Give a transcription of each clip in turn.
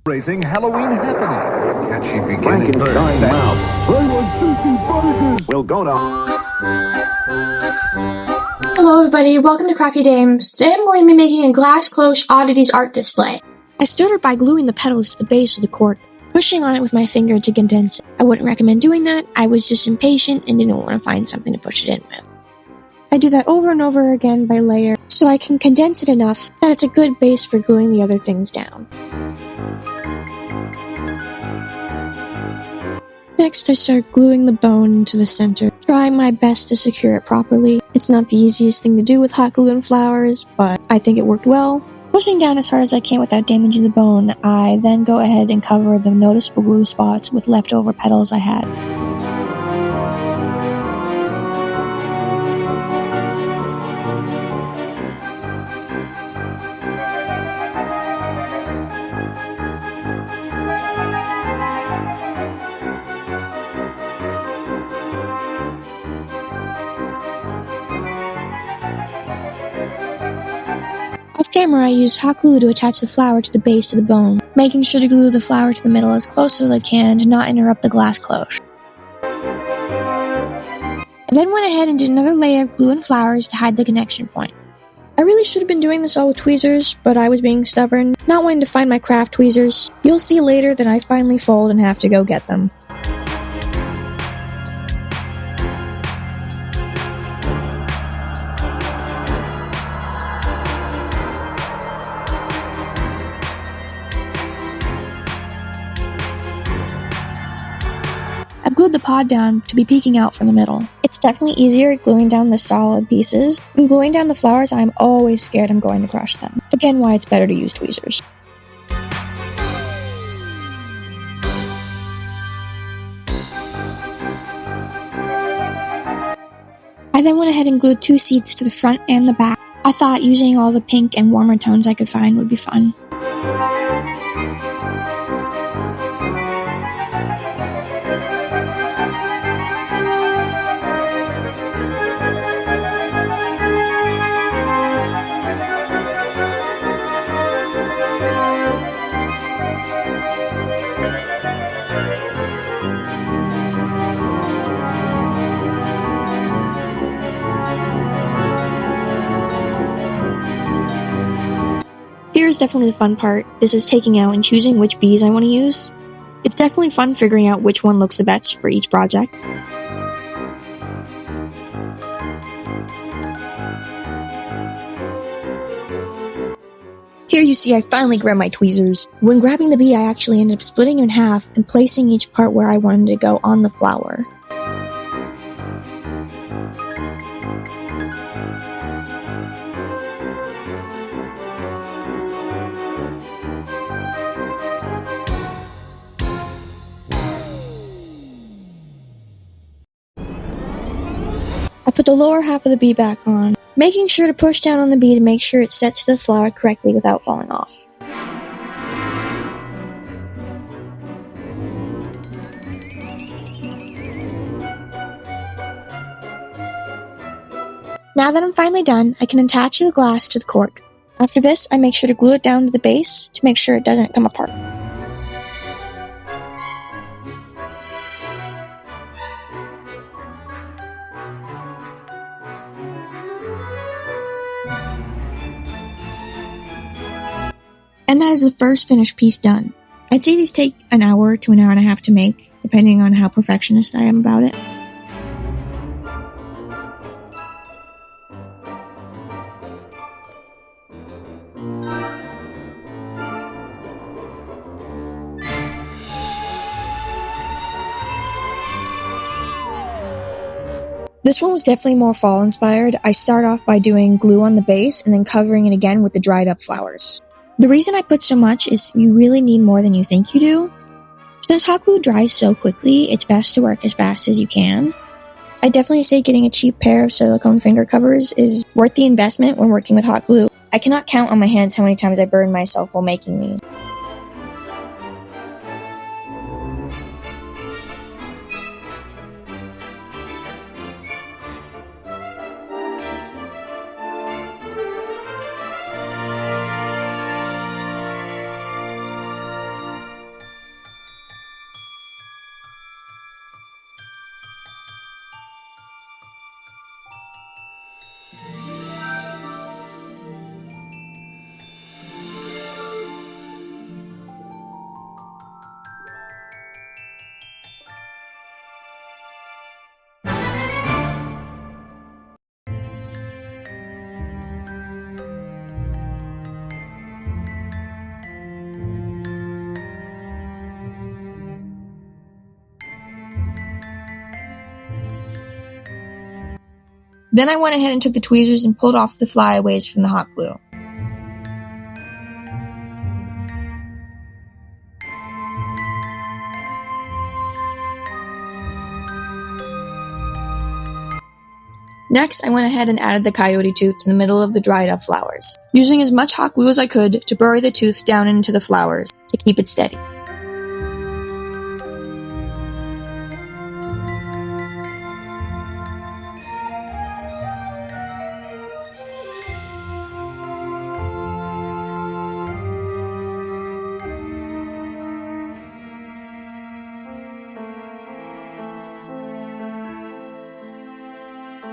Racing Halloween happening. Catchy beginning. Frankenstein mouth. We'll go to... Hello everybody, welcome to Cracky Dames. Today I'm going to be making a glass cloche oddities art display. I started by gluing the petals to the base of the cork, pushing on it with my finger to condense it. I wouldn't recommend doing that, I was just impatient and didn't want to find something to push it in with. I do that over and over again by layer, so I can condense it enough that it's a good base for gluing the other things down. Next, I start gluing the bone into the center, trying my best to secure it properly. It's not the easiest thing to do with hot glue and flowers, but I think it worked well. Pushing down as hard as I can without damaging the bone, I then go ahead and cover the noticeable glue spots with leftover petals I had. Off camera, I use hot glue to attach the flower to the base of the bone, making sure to glue the flower to the middle as close as I can to not interrupt the glass cloche. I then went ahead and did another layer of glue and flowers to hide the connection point. I really should have been doing this all with tweezers, but I was being stubborn, not wanting to find my craft tweezers. You'll see later that I finally fold and have to go get them. I've glued the pod down to be peeking out from the middle. It's definitely easier gluing down the solid pieces. When gluing down the flowers, I'm always scared I'm going to crush them. Again, why it's better to use tweezers. I then went ahead and glued 2 seats to the front and the back. I thought using all the pink and warmer tones I could find would be fun. Here's definitely the fun part. This is taking out and choosing which bees I want to use. It's definitely fun figuring out which one looks the best for each project. Here you see I finally grabbed my tweezers. When grabbing the bee, I actually ended up splitting it in half and placing each part where I wanted to go on the flower. I put the lower half of the bee back on, making sure to push down on the bee to make sure it sets to the flower correctly without falling off. Now that I'm finally done, I can attach the glass to the cork. After this, I make sure to glue it down to the base to make sure it doesn't come apart. And that is the first finished piece done. I'd say these take an hour to an hour and a half to make, depending on how perfectionist I am about it. This one was definitely more fall inspired. I start off by doing glue on the base and then covering it again with the dried up flowers. The reason I put so much is you really need more than you think you do. Since hot glue dries so quickly, it's best to work as fast as you can. I definitely say getting a cheap pair of silicone finger covers is worth the investment when working with hot glue. I cannot count on my hands how many times I burned myself while making these. Then I went ahead and took the tweezers and pulled off the flyaways from the hot glue. Next, I went ahead and added the coyote tooth to the middle of the dried up flowers, using as much hot glue as I could to bury the tooth down into the flowers to keep it steady.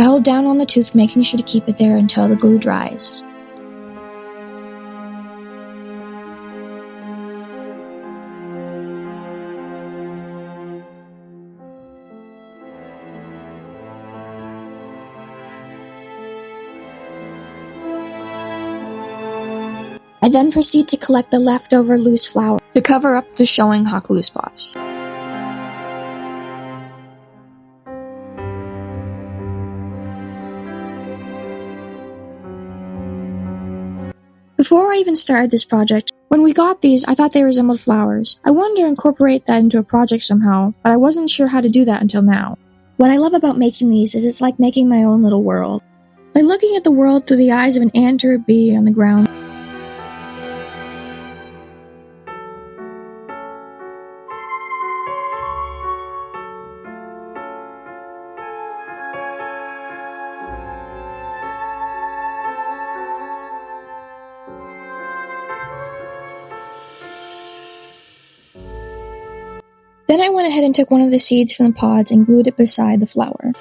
I held down on the tooth, making sure to keep it there until the glue dries. I then proceed to collect the leftover loose flour to cover up the showing hot glue spots. Before I even started this project, when we got these, I thought they resembled flowers. I wanted to incorporate that into a project somehow, but I wasn't sure how to do that until now. What I love about making these is it's like making my own little world. Like looking at the world through the eyes of an ant or a bee on the ground. Then I went ahead and took one of the seeds from the pods and glued it beside the flower.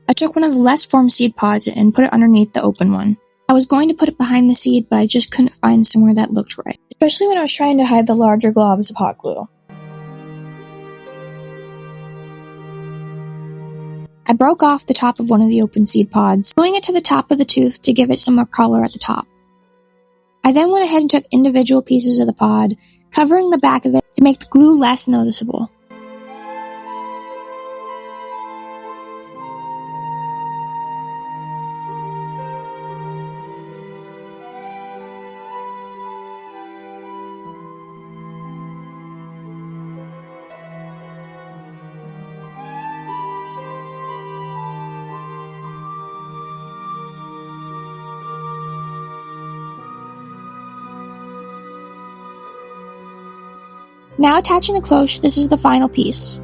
I took one of the less formed seed pods and put it underneath the open one. I was going to put it behind the seed, but I just couldn't find somewhere that looked right, especially when I was trying to hide the larger globs of hot glue. I broke off the top of one of the open seed pods, gluing it to the top of the tooth to give it some more color at the top. I then went ahead and took individual pieces of the pod, covering the back of it to make the glue less noticeable. Now attaching the cloche, this is the final piece.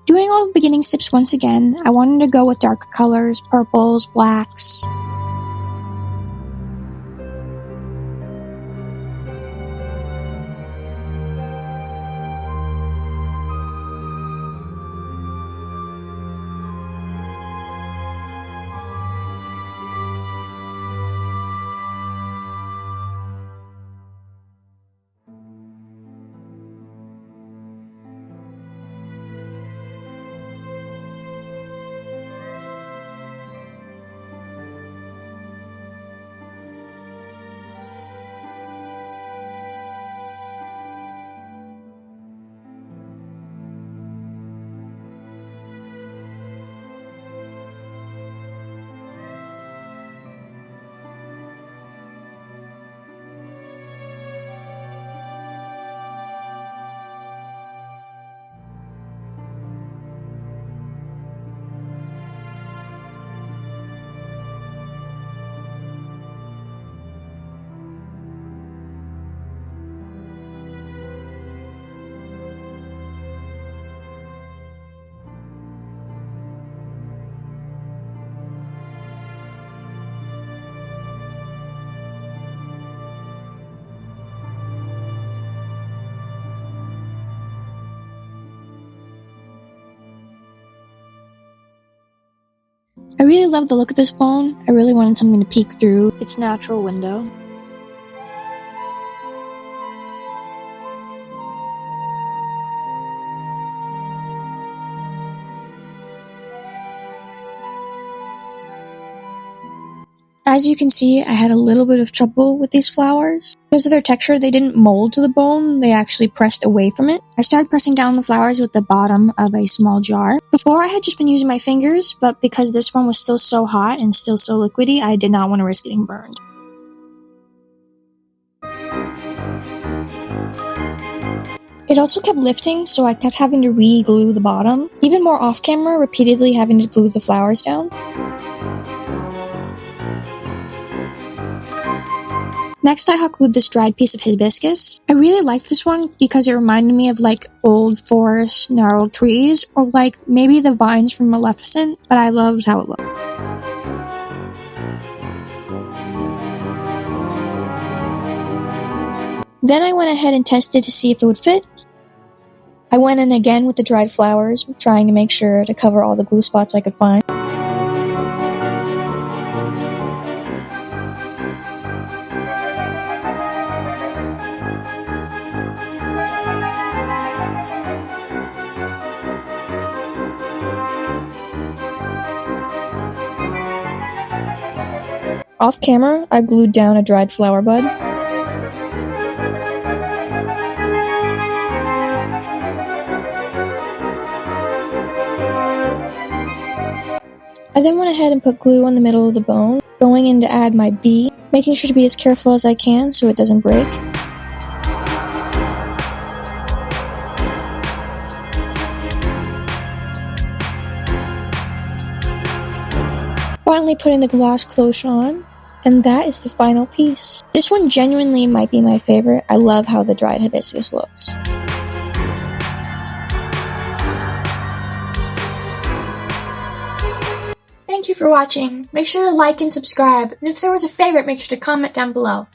Doing all the beginning steps once again, I wanted to go with darker colors, purples, blacks. I really love the look of this bone. I really wanted something to peek through its natural window. As you can see, I had a little bit of trouble with these flowers. Because of their texture, they didn't mold to the bone, they actually pressed away from it. I started pressing down the flowers with the bottom of a small jar. Before, I had just been using my fingers, but because this one was still so hot and still so liquidy, I did not want to risk getting burned. It also kept lifting, so I kept having to re-glue the bottom. Even more off-camera, repeatedly having to glue the flowers down. Next, I hot glued this dried piece of hibiscus. I really liked this one because it reminded me of like old forest, gnarled trees, or like maybe the vines from Maleficent, but I loved how it looked. Then I went ahead and tested to see if it would fit. I went in again with the dried flowers, trying to make sure to cover all the glue spots I could find. Off camera, I glued down a dried flower bud. I then went ahead and put glue on the middle of the bone, going in to add my bee, making sure to be as careful as I can so it doesn't break. Finally putting the gloss cloche on, and that is the final piece. This one genuinely might be my favorite. I love how the dried hibiscus looks. Thank you for watching. Make sure to like and subscribe, and if there was a favorite, make sure to comment down below.